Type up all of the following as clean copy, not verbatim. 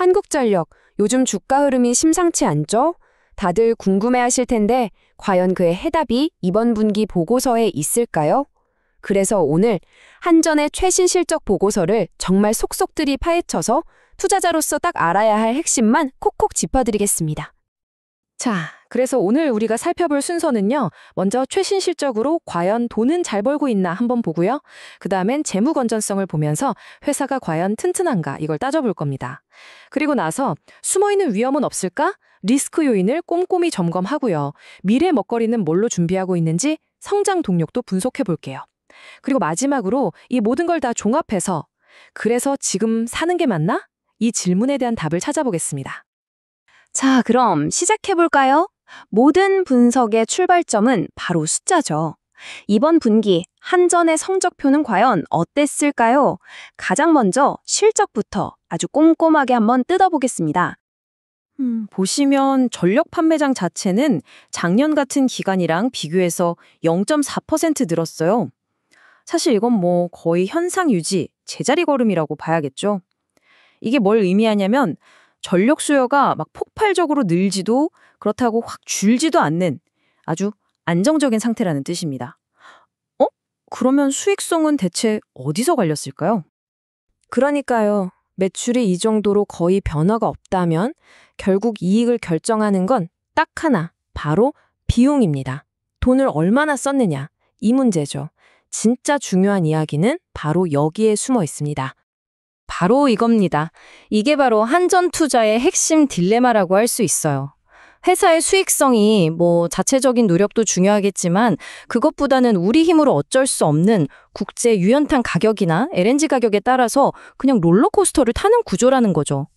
한국전력, 요즘 주가 흐름이 심상치 않죠? 다들 궁금해하실 텐데 과연 그의 해답이 이번 분기 보고서에 있을까요? 그래서 오늘 한전의 최신 실적 보고서를 정말 속속들이 파헤쳐서 투자자로서 딱 알아야 할 핵심만 콕콕 짚어드리겠습니다. 자, 그래서 오늘 우리가 살펴볼 순서는요. 먼저 최신 실적으로 과연 돈은 잘 벌고 있나 한번 보고요. 그 다음엔 재무 건전성을 보면서 회사가 과연 튼튼한가 이걸 따져볼 겁니다. 그리고 나서 숨어있는 위험은 없을까? 리스크 요인을 꼼꼼히 점검하고요. 미래 먹거리는 뭘로 준비하고 있는지 성장 동력도 분석해 볼게요. 그리고 마지막으로 이 모든 걸 다 종합해서 그래서 지금 사는 게 맞나? 이 질문에 대한 답을 찾아보겠습니다. 자, 그럼 시작해볼까요? 모든 분석의 출발점은 바로 숫자죠. 이번 분기 한전의 성적표는 과연 어땠을까요? 가장 먼저 실적부터 아주 꼼꼼하게 한번 뜯어보겠습니다. 보시면 전력 판매장 자체는 작년 같은 기간이랑 비교해서 0.4% 늘었어요. 사실 이건 뭐 거의 현상 유지, 제자리 걸음이라고 봐야겠죠. 이게 뭘 의미하냐면 전력 수요가 막 폭발적으로 늘지도 그렇다고 확 줄지도 않는 아주 안정적인 상태라는 뜻입니다. 그러면 수익성은 대체 어디서 갈렸을까요? 그러니까요. 매출이 이 정도로 거의 변화가 없다면 결국 이익을 결정하는 건 딱 하나, 바로 비용입니다. 돈을 얼마나 썼느냐, 이 문제죠. 진짜 중요한 이야기는 바로 여기에 숨어 있습니다. 바로 이겁니다. 이게 바로 한전투자의 핵심 딜레마라고 할 수 있어요. 회사의 수익성이 자체적인 노력도 중요하겠지만 그것보다는 우리 힘으로 어쩔 수 없는 국제 유연탄 가격이나 LNG 가격에 따라서 그냥 롤러코스터를 타는 구조라는 거죠.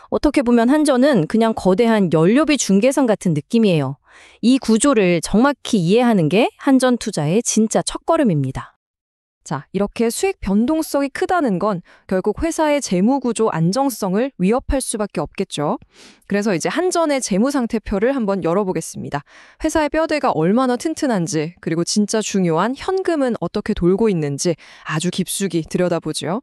어떻게 보면 한전은 그냥 거대한 연료비 중개선 같은 느낌이에요. 이 구조를 정확히 이해하는 게 한전투자의 진짜 첫걸음입니다. 자, 이렇게 수익 변동성이 크다는 건 결국 회사의 재무 구조 안정성을 위협할 수밖에 없겠죠. 그래서 이제 한전의 재무 상태표를 한번 열어보겠습니다. 회사의 뼈대가 얼마나 튼튼한지, 그리고 진짜 중요한 현금은 어떻게 돌고 있는지 아주 깊숙이 들여다보죠.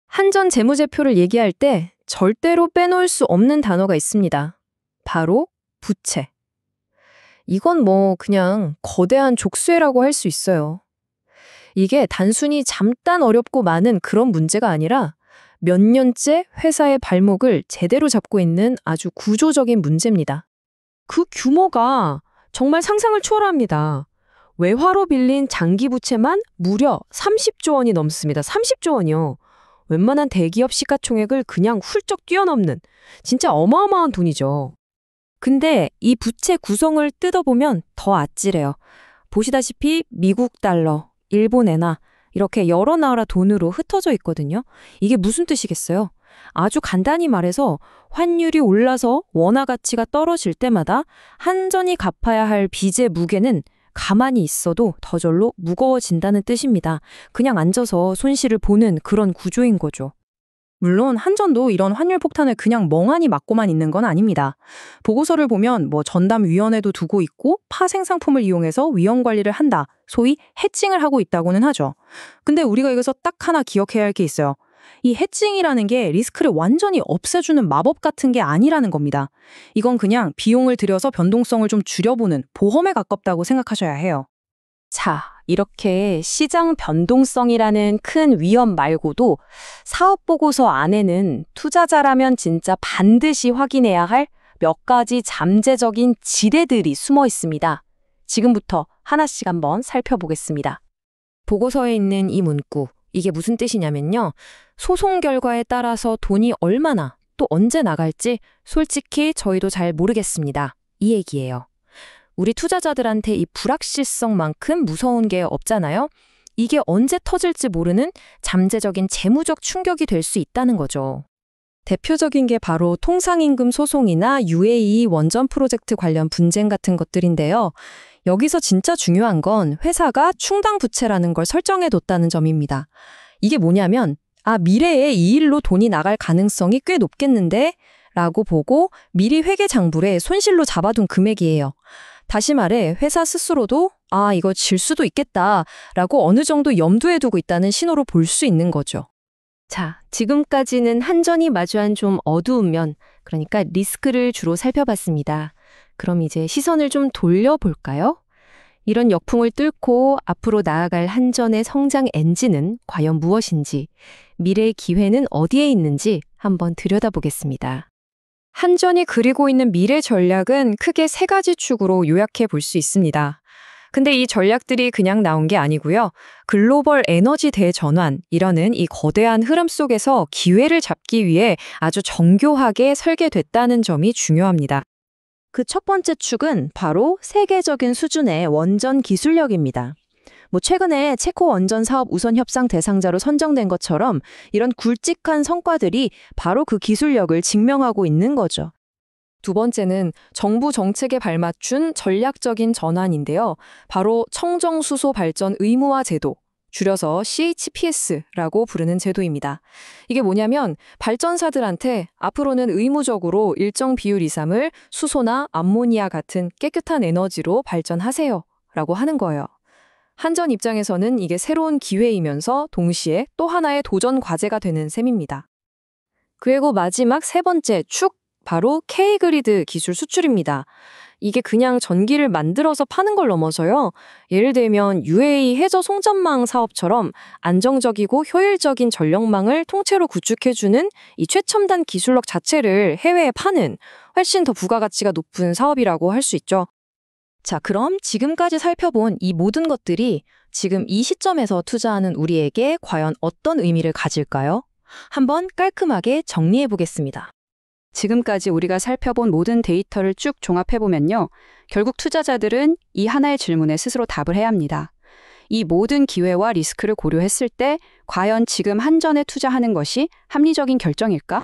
한전 재무제표를 얘기할 때 절대로 빼놓을 수 없는 단어가 있습니다. 바로 부채. 이건 그냥 거대한 족쇄라고 할 수 있어요. 이게 단순히 잠깐 어렵고 많은 그런 문제가 아니라 몇 년째 회사의 발목을 제대로 잡고 있는 아주 구조적인 문제입니다. 그 규모가 정말 상상을 초월합니다. 외화로 빌린 장기 부채만 무려 30조 원이 넘습니다. 30조 원이요. 웬만한 대기업 시가총액을 그냥 훌쩍 뛰어넘는 진짜 어마어마한 돈이죠. 근데 이 부채 구성을 뜯어보면 더 아찔해요. 보시다시피 미국 달러, 일본 엔화 이렇게 여러 나라 돈으로 흩어져 있거든요. 이게 무슨 뜻이겠어요? 아주 간단히 말해서 환율이 올라서 원화 가치가 떨어질 때마다 한전이 갚아야 할 빚의 무게는 가만히 있어도 저절로 무거워진다는 뜻입니다. 그냥 앉아서 손실을 보는 그런 구조인 거죠. 물론 한전도 이런 환율 폭탄을 그냥 멍하니 맞고만 있는 건 아닙니다. 보고서를 보면 전담위원회도 두고 있고 파생 상품을 이용해서 위험 관리를 한다. 소위 해칭을 하고 있다고는 하죠. 근데 우리가 여기서 딱 하나 기억해야 할 게 있어요. 이 해칭이라는 게 리스크를 완전히 없애주는 마법 같은 게 아니라는 겁니다. 이건 그냥 비용을 들여서 변동성을 좀 줄여보는 보험에 가깝다고 생각하셔야 해요. 자, 이렇게 시장 변동성이라는 큰 위험 말고도 사업 보고서 안에는 투자자라면 진짜 반드시 확인해야 할 몇 가지 잠재적인 지대들이 숨어 있습니다. 지금부터 하나씩 한번 살펴보겠습니다. 보고서에 있는 이 문구, 이게 무슨 뜻이냐면요. 소송 결과에 따라서 돈이 얼마나 또 언제 나갈지 솔직히 저희도 잘 모르겠습니다. 이 얘기예요. 우리 투자자들한테 이 불확실성만큼 무서운 게 없잖아요. 이게 언제 터질지 모르는 잠재적인 재무적 충격이 될 수 있다는 거죠. 대표적인 게 바로 통상임금 소송이나 UAE 원전 프로젝트 관련 분쟁 같은 것들인데요. 여기서 진짜 중요한 건 회사가 충당 부채라는 걸 설정해뒀다는 점입니다. 이게 뭐냐면 미래에 이 일로 돈이 나갈 가능성이 꽤 높겠는데? 라고 보고 미리 회계장부에 손실로 잡아둔 금액이에요. 다시 말해 회사 스스로도 이거 질 수도 있겠다라고 어느 정도 염두에 두고 있다는 신호로 볼 수 있는 거죠. 자, 지금까지는 한전이 마주한 좀 어두운 면, 그러니까 리스크를 주로 살펴봤습니다. 그럼 이제 시선을 좀 돌려볼까요? 이런 역풍을 뚫고 앞으로 나아갈 한전의 성장 엔진은 과연 무엇인지, 미래의 기회는 어디에 있는지 한번 들여다보겠습니다. 한전이 그리고 있는 미래 전략은 크게 세 가지 축으로 요약해 볼 수 있습니다. 근데 이 전략들이 그냥 나온 게 아니고요. 글로벌 에너지 대전환이라는 이 거대한 흐름 속에서 기회를 잡기 위해 아주 정교하게 설계됐다는 점이 중요합니다. 그 첫 번째 축은 바로 세계적인 수준의 원전 기술력입니다. 최근에 체코 원전 사업 우선 협상 대상자로 선정된 것처럼 이런 굵직한 성과들이 바로 그 기술력을 증명하고 있는 거죠. 두 번째는 정부 정책에 발맞춘 전략적인 전환인데요. 바로 청정수소 발전 의무화 제도, 줄여서 CHPS라고 부르는 제도입니다. 이게 뭐냐면 발전사들한테 앞으로는 의무적으로 일정 비율 이상을 수소나 암모니아 같은 깨끗한 에너지로 발전하세요 라고 하는 거예요. 한전 입장에서는 이게 새로운 기회이면서 동시에 또 하나의 도전 과제가 되는 셈입니다. 그리고 마지막 세 번째 축, 바로 K-그리드 기술 수출입니다. 이게 그냥 전기를 만들어서 파는 걸 넘어서요. 예를 들면 UAE 해저 송전망 사업처럼 안정적이고 효율적인 전력망을 통째로 구축해주는 이 최첨단 기술력 자체를 해외에 파는 훨씬 더 부가가치가 높은 사업이라고 할 수 있죠. 자, 그럼 지금까지 살펴본 이 모든 것들이 지금 이 시점에서 투자하는 우리에게 과연 어떤 의미를 가질까요? 한번 깔끔하게 정리해 보겠습니다. 지금까지 우리가 살펴본 모든 데이터를 쭉 종합해보면요. 결국 투자자들은 이 하나의 질문에 스스로 답을 해야 합니다. 이 모든 기회와 리스크를 고려했을 때 과연 지금 한전에 투자하는 것이 합리적인 결정일까?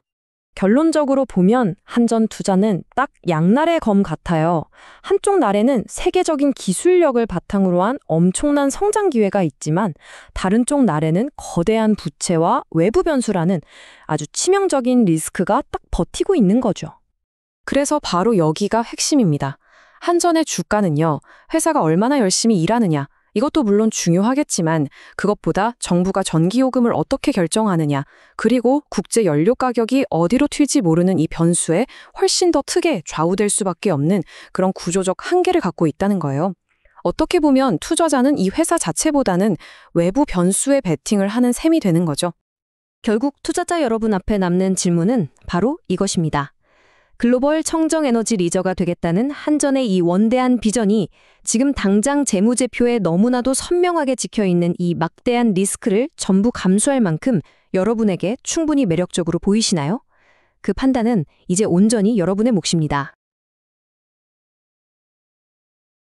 결론적으로 보면 한전 투자는 딱 양날의 검 같아요. 한쪽 날에는 세계적인 기술력을 바탕으로 한 엄청난 성장 기회가 있지만 다른 쪽 날에는 거대한 부채와 외부 변수라는 아주 치명적인 리스크가 딱 버티고 있는 거죠. 그래서 바로 여기가 핵심입니다. 한전의 주가는요, 회사가 얼마나 열심히 일하느냐, 이것도 물론 중요하겠지만 그것보다 정부가 전기요금을 어떻게 결정하느냐, 그리고 국제 연료 가격이 어디로 튈지 모르는 이 변수에 훨씬 더 크게 좌우될 수밖에 없는 그런 구조적 한계를 갖고 있다는 거예요. 어떻게 보면 투자자는 이 회사 자체보다는 외부 변수에 베팅을 하는 셈이 되는 거죠. 결국 투자자 여러분 앞에 남는 질문은 바로 이것입니다. 글로벌 청정 에너지 리저가 되겠다는 한전의 이 원대한 비전이 지금 당장 재무제표에 너무나도 선명하게 찍혀있는 이 막대한 리스크를 전부 감수할 만큼 여러분에게 충분히 매력적으로 보이시나요? 그 판단은 이제 온전히 여러분의 몫입니다.